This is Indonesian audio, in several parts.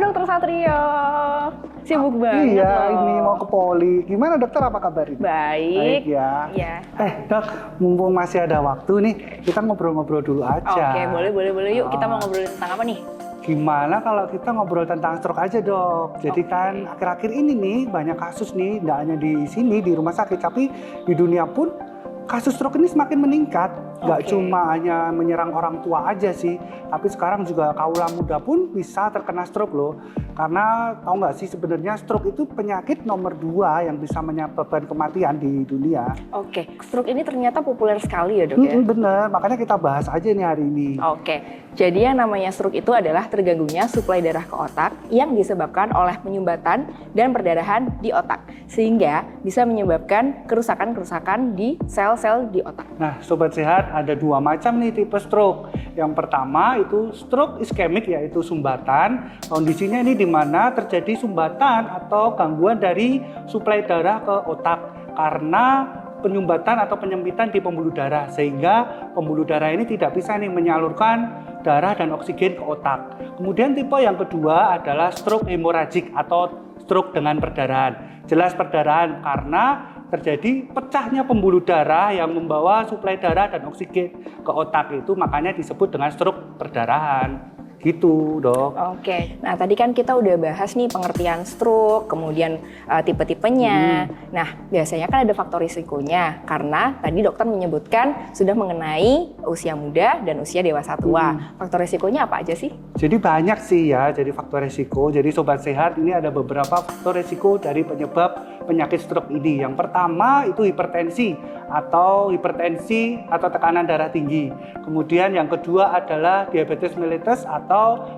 Dokter Satrio. Sibuk banget Iya, loh. ini mau ke poli. Gimana dokter, apa kabar ini? Baik. Ya. Iya. Dok, mumpung masih ada waktu nih, kita ngobrol-ngobrol dulu aja. Oke, boleh. Yuk, kita mau ngobrolin tentang apa nih? Gimana kalau kita ngobrol tentang stroke aja, Dok? Jadi kan akhir-akhir ini nih banyak kasus nih, tidak hanya di sini di rumah sakit, tapi di dunia pun kasus stroke ini semakin meningkat. Nggak cuma hanya menyerang orang tua aja sih, tapi sekarang juga kaula muda pun bisa terkena stroke loh. Karena tahu nggak sih sebenarnya stroke itu penyakit nomor 2 yang bisa menyebabkan kematian di dunia. Oke, stroke ini ternyata populer sekali ya, Dok ya? Bener, makanya kita bahas aja nih hari ini. Oke, jadi yang namanya stroke itu adalah terganggunya suplai darah ke otak yang disebabkan oleh penyumbatan dan perdarahan di otak, sehingga bisa menyebabkan kerusakan-kerusakan di sel-sel di otak. Nah, Sobat Sehat, ada 2 macam nih tipe stroke. Yang pertama itu stroke iskemik, yaitu sumbatan. Kondisinya ini di mana terjadi sumbatan atau gangguan dari suplai darah ke otak karena penyumbatan atau penyempitan di pembuluh darah, sehingga pembuluh darah ini tidak bisa nih menyalurkan darah dan oksigen ke otak. Kemudian tipe yang kedua adalah stroke hemoragik atau stroke dengan perdarahan. Jelas perdarahan karena terjadi pecahnya pembuluh darah yang membawa suplai darah dan oksigen ke otak, itu makanya disebut dengan stroke perdarahan. Gitu, Dok. Oke, nah tadi kan kita udah bahas nih pengertian stroke, kemudian tipe-tipenya. Nah, biasanya kan ada faktor risikonya, karena tadi dokter menyebutkan sudah mengenai usia muda dan usia dewasa tua. Faktor risikonya apa aja sih? Jadi banyak sih ya, jadi faktor risiko. Jadi Sobat Sehat, ini ada beberapa faktor risiko dari penyebab penyakit stroke ini. Yang pertama itu hipertensi atau tekanan darah tinggi. Kemudian yang kedua adalah diabetes mellitus atau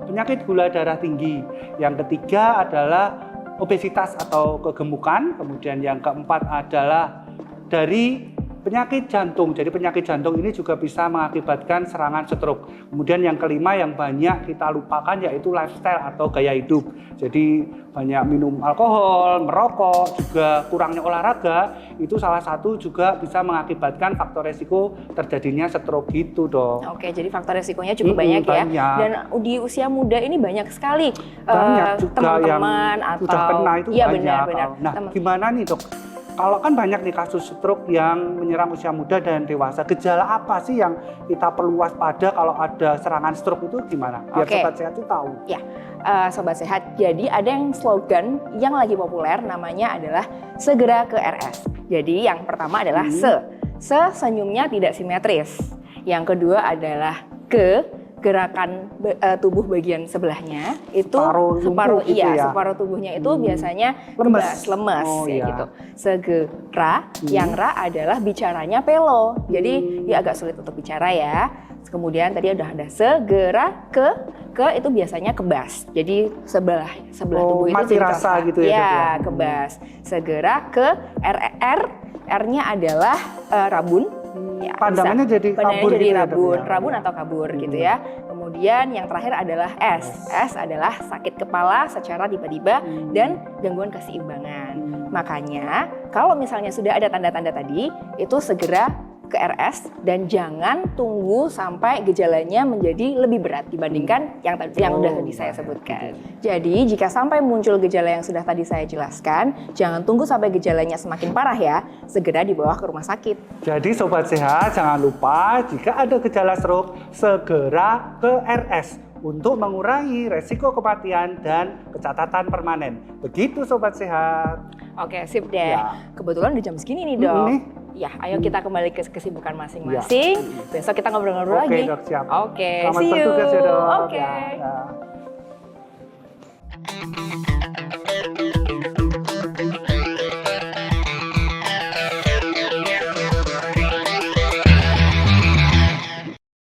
penyakit gula darah tinggi. Yang ketiga adalah obesitas atau kegemukan. Kemudian yang keempat adalah dari penyakit jantung. Jadi penyakit jantung ini juga bisa mengakibatkan serangan stroke. Kemudian yang kelima yang banyak kita lupakan yaitu lifestyle atau gaya hidup. Jadi banyak minum alkohol, merokok, juga kurangnya olahraga, itu salah satu juga bisa mengakibatkan faktor resiko terjadinya stroke gitu, Dok. Oke, jadi faktor resikonya cukup banyak ya. Dan di usia muda ini banyak sekali teman-teman atau sudah kena itu iya, banyak. Benar. Nah, gimana nih, Dok? Kalau kan banyak nih kasus stroke yang menyerang usia muda dan dewasa, gejala apa sih yang kita perlu waspada kalau ada serangan stroke itu gimana? Biar Sobat Sehat itu tahu. Ya, Sobat Sehat, jadi ada yang slogan yang lagi populer namanya adalah segera ke RS. Jadi yang pertama adalah senyumnya tidak simetris. Yang kedua adalah gerakan tubuh bagian sebelahnya itu separuh tubuhnya itu biasanya lemes gitu. Segera, yang ra adalah bicaranya pelo. Jadi dia agak sulit untuk bicara ya. Kemudian tadi udah ada segera ke itu biasanya kebas. Jadi sebelah tubuh itu mati rasa gitu ya. Ya, kebas. Segera ke R-nya adalah rabun. Ya, pandangannya jadi kabur jadi gitu rabun atau kabur gitu ya. Kemudian yang terakhir adalah S. S adalah sakit kepala secara tiba-tiba dan gangguan keseimbangan. Makanya kalau misalnya sudah ada tanda-tanda tadi, itu segera ke RS dan jangan tunggu sampai gejalanya menjadi lebih berat dibandingkan yang udah tadi saya sebutkan. Jadi jika sampai muncul gejala yang sudah tadi saya jelaskan, jangan tunggu sampai gejalanya semakin parah ya, segera dibawa ke rumah sakit. Jadi Sobat Sehat, jangan lupa jika ada gejala stroke, segera ke RS untuk mengurangi resiko kematian dan kecatatan permanen. Begitu Sobat Sehat. Oke, sip deh. Ya. Kebetulan udah jam segini nih, Dok. Ya, ayo kita kembali ke kesibukan masing-masing. Besok kita ngobrol-ngobrol lagi. Oke, Dok, siap. Oke, selamat see you. bertugas ya, Dok. Oke. Ya.